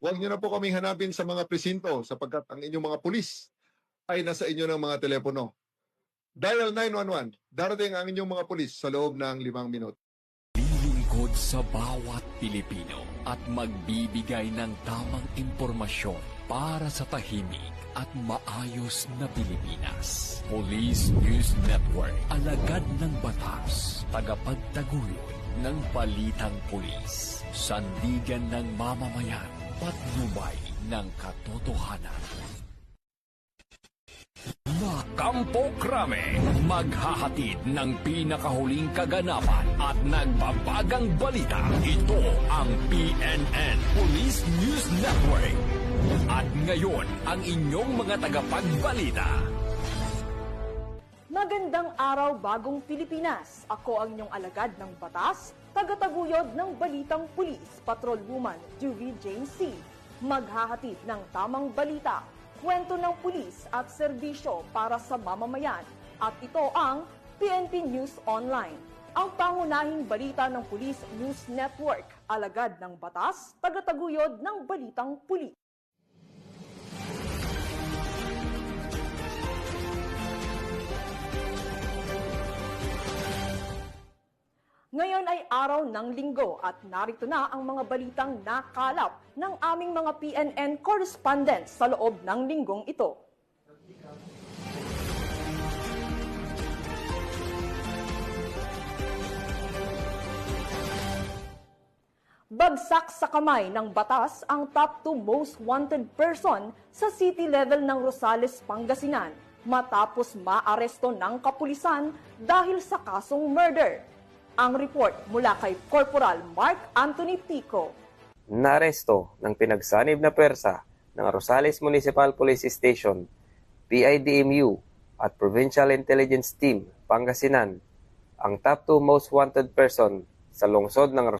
Huwag niyo na po kaming hanapin sa mga presinto sapagkat ang inyong mga pulis ay nasa inyo ng mga telepono. Dial 911. Darating ang inyong mga pulis sa loob ng 5 minuto. Lilingkod sa bawat Pilipino at magbibigay ng tamang impormasyon para sa tahimik at maayos na Pilipinas. Police News Network, alagad ng batas, tagapagtaguyod ng balitang pulis, sandigan ng mamamayan, patnubay ng katotohanan. Kampo Krame, maghahatid ng pinakahuling kaganapan at nagbabagang balita. Ito ang PNN Police News Network. At ngayon, ang inyong mga tagapagbalita. Magandang araw, bagong Pilipinas. Ako ang inyong alagad ng batas, tagataguyod ng balitang pulis, patrolwoman Juvie Jane C. Maghahatid ng tamang balita, kwento ng pulis at serbisyo para sa mamamayan. At ito ang PNP News Online, ang pangunahing balita ng Police News Network, alagad ng batas, tagataguyod ng balitang pulis. Ngayon ay araw ng linggo at narito na ang mga balitang nakalap ng aming mga PNN correspondents sa loob ng linggong ito. Bagsak sa kamay ng batas ang top 2 most wanted person sa city level ng Rosales, Pangasinan matapos maaresto ng kapulisan dahil sa kasong murder. Ang report mula kay Corporal Mark Anthony Pico. Naresto ng pinagsanib na pwersa ng Rosales Municipal Police Station, PIDMU at Provincial Intelligence Team, Pangasinan, ang top 2 most wanted person sa lungsod ng